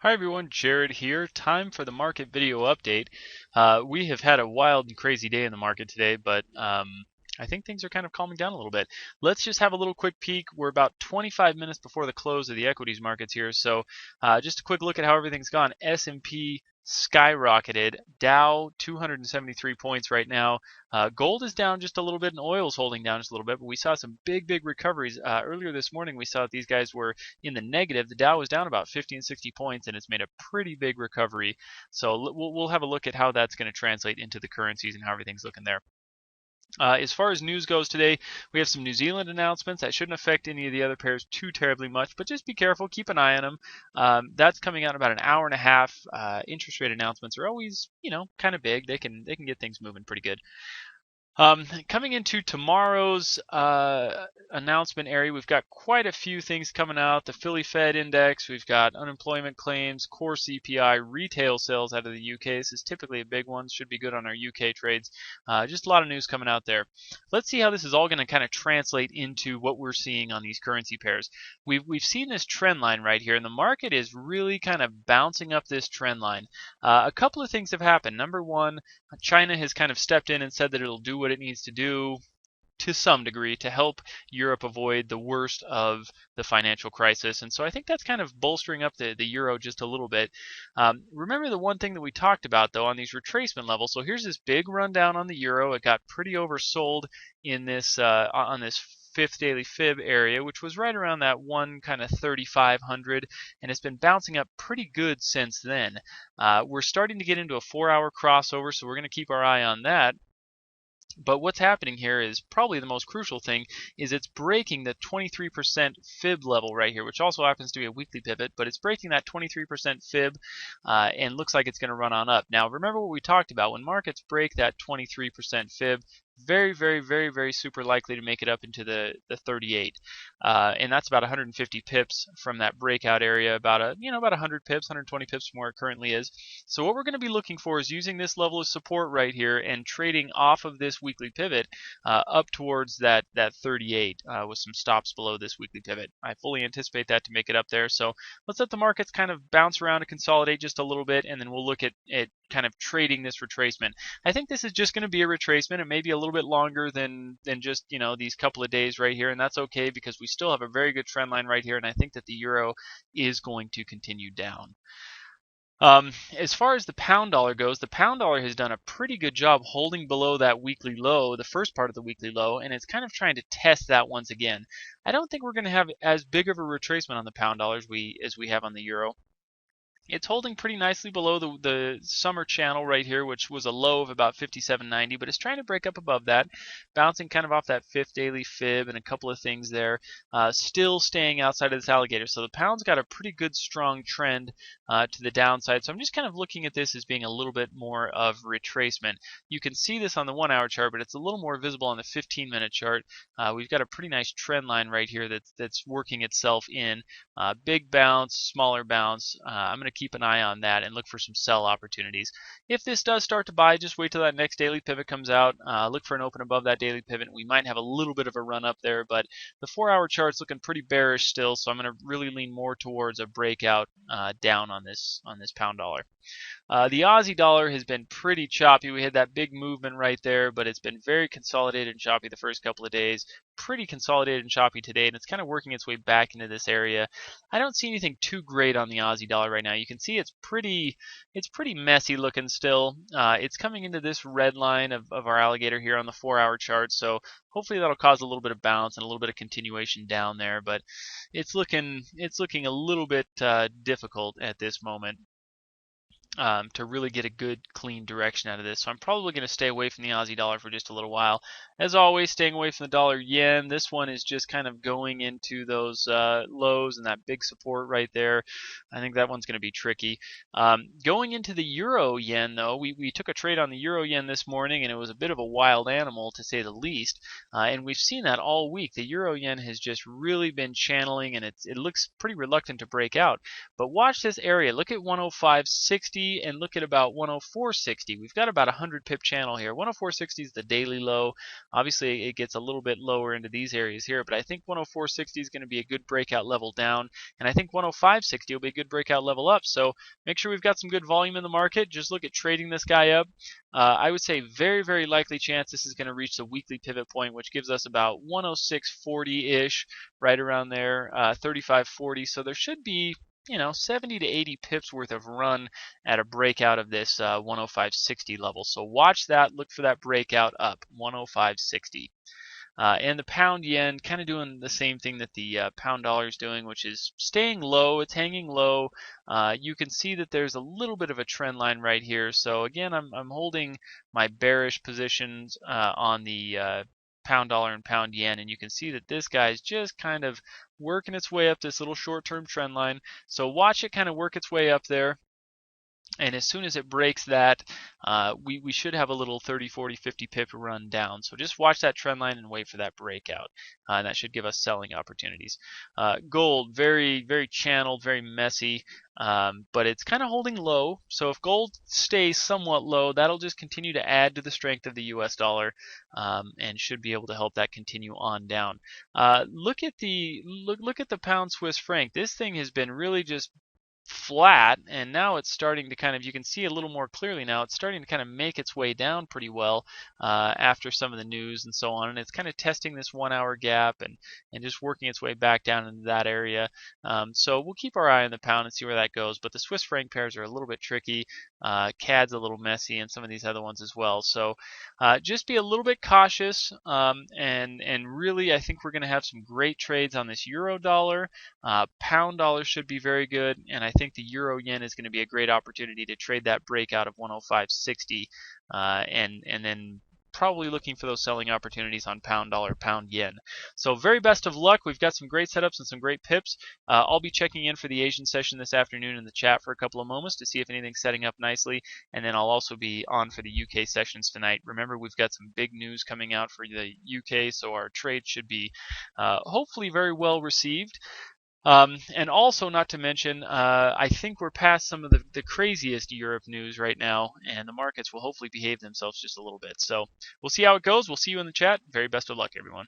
Hi everyone, Jared here. Time for the market video update. We have had a wild and crazy day in the market today, but I think things are kind of calming down a little bit. Let's just have a little quick peek. We're about 25 minutes before the close of the equities markets here, so just a quick look at how everything's gone. S&P skyrocketed. Dow 273 points right now. Gold is down just a little bit, and oil's holding down just a little bit. But we saw some big recoveries earlier this morning. We saw that these guys were in the negative. The Dow was down about 50 60 points, and it's made a pretty big recovery. So we'll have a look at how that's going to translate into the currencies and how everything's looking there. As far as news goes today, we have some New Zealand announcements that shouldn't affect any of the other pairs too terribly much, but just be careful, keep an eye on them. That's coming out in about an hour and a half. Interest rate announcements are always, kind of big. They can get things moving pretty good. Coming into tomorrow's announcement area, we've got quite a few things coming out. The Philly Fed Index, we've got unemployment claims, core CPI, retail sales out of the UK. This is typically a big one, should be good on our UK trades. Just a lot of news coming out there. Let's see how this is all going to kind of translate into what we're seeing on these currency pairs. We've seen this trend line right here, and the market is really kind of bouncing up this trend line. A couple of things have happened. Number one, China has kind of stepped in and said that it'll do what it needs to do to some degree to help Europe avoid the worst of the financial crisis. And so I think that's kind of bolstering up the euro just a little bit. Remember the one thing that we talked about though on these retracement levels. So here's this big rundown on the euro. It got pretty oversold in this on this fifth daily fib area, which was right around that one kind of 3,500, and it's been bouncing up pretty good since then. We're starting to get into a 4-hour crossover, so we're going to keep our eye on that. But what's happening here is probably the most crucial thing is it's breaking the 23% fib level right here, which also happens to be a weekly pivot, but it's breaking that 23% fib and looks like it's going to run on up. Now, remember what we talked about. When markets break that 23% fib, very super likely to make it up into the 38, and that's about 150 pips from that breakout area, about 100 pips, 120 pips from where it currently is. So what we're going to be looking for is using this level of support right here and trading off of this weekly pivot up towards that 38 with some stops below this weekly pivot. I fully anticipate that to make it up there. So let's let the markets kind of bounce around and consolidate just a little bit, and then we'll look at kind of trading this retracement. I think this is just going to be a retracement. It may be a little bit longer than just these couple of days right here, and that's okay because we still have a very good trend line right here, and I think that the euro is going to continue down. As far as the pound dollar goes, the pound dollar has done a pretty good job holding below that weekly low, the first part of the weekly low, and it's kind of trying to test that once again. I don't think we're going to have as big of a retracement on the pound dollar as we have on the euro. It's holding pretty nicely below the summer channel right here, which was a low of about 57.90, but it's trying to break up above that, bouncing kind of off that fifth daily fib and a couple of things there, still staying outside of this alligator. So the pound's got a pretty good strong trend to the downside. So I'm just kind of looking at this as being a little bit more of retracement. You can see this on the 1-hour chart, but it's a little more visible on the 15-minute chart. We've got a pretty nice trend line right here that's working itself in. Big bounce, smaller bounce. I'm going to keep an eye on that and look for some sell opportunities. If this does start to buy, just wait till that next daily pivot comes out. Look for an open above that daily pivot. We might have a little bit of a run up there, but the 4-hour chart's looking pretty bearish still, so I'm going to really lean more towards a breakout down on this pound dollar. The Aussie dollar has been pretty choppy. We had that big movement right there, but it's been very consolidated and choppy the first couple of days. Pretty consolidated and choppy today, and it's kind of working its way back into this area. I don't see anything too great on the Aussie dollar right now. You can see it's pretty messy looking still. It's coming into this red line of our alligator here on the 4-hour chart, so hopefully that'll cause a little bit of bounce and a little bit of continuation down there, but it's looking a little bit difficult at this moment. To really get a good clean direction out of this. So I'm probably going to stay away from the Aussie dollar for just a little while. As always, staying away from the dollar yen. This one is just kind of going into those lows and that big support right there. I think that one's going to be tricky. Going into the euro yen though, we took a trade on the euro yen this morning, and it was a bit of a wild animal to say the least. And we've seen that all week. The euro yen has just really been channeling, and it looks pretty reluctant to break out. But watch this area. Look at 105.60. 104.60 and look at about 104.60. We've got about a 100 pip channel here. 104.60 is the daily low. Obviously, it gets a little bit lower into these areas here, but I think 104.60 is going to be a good breakout level down, and I think 105.60 will be a good breakout level up. So make sure we've got some good volume in the market. Just look at trading this guy up. I would say very, very likely chance this is going to reach the weekly pivot point, which gives us about 106.40-ish, right around there, 35.40. So there should be 70 to 80 pips worth of run at a breakout of this 105.60 level. So watch that. Look for that breakout up, 105.60. And the pound yen kind of doing the same thing that the pound dollar is doing, which is staying low. It's hanging low. You can see that there's a little bit of a trend line right here. So again, I'm holding my bearish positions on the pound dollar and pound yen, and you can see that this guy is just kind of working its way up this little short-term trend line. So watch it kind of work its way up there. And as soon as it breaks that, we should have a little 30, 40, 50 pip run down. So just watch that trend line and wait for that breakout. And that should give us selling opportunities. Gold, very, very channeled, very messy, but it's kind of holding low. So if gold stays somewhat low, that'll just continue to add to the strength of the US dollar, and should be able to help that continue on down. Look at the pound Swiss franc. This thing has been really just flat, and now it's starting to kind of, you can see a little more clearly now, it's starting to kind of make its way down pretty well after some of the news and so on, and it's kind of testing this 1 hour gap and just working its way back down into that area. So we'll keep our eye on the pound and see where that goes, but the Swiss franc pairs are a little bit tricky. CAD's a little messy, and some of these other ones as well. So just be a little bit cautious, and really I think we're going to have some great trades on this euro dollar. Pound dollar should be very good, and I think the euro yen is going to be a great opportunity to trade that breakout of 105.60, and then probably looking for those selling opportunities on pound dollar, pound yen. So very best of luck. We've got some great setups and some great pips. I'll be checking in for the Asian session this afternoon in the chat for a couple of moments to see if anything's setting up nicely, and then I'll also be on for the UK sessions tonight. Remember, we've got some big news coming out for the UK, so our trade should be hopefully very well received. And also, not to mention, I think we're past some of the craziest Europe news right now, and the markets will hopefully behave themselves just a little bit. So we'll see how it goes. We'll see you in the chat. Very best of luck, everyone.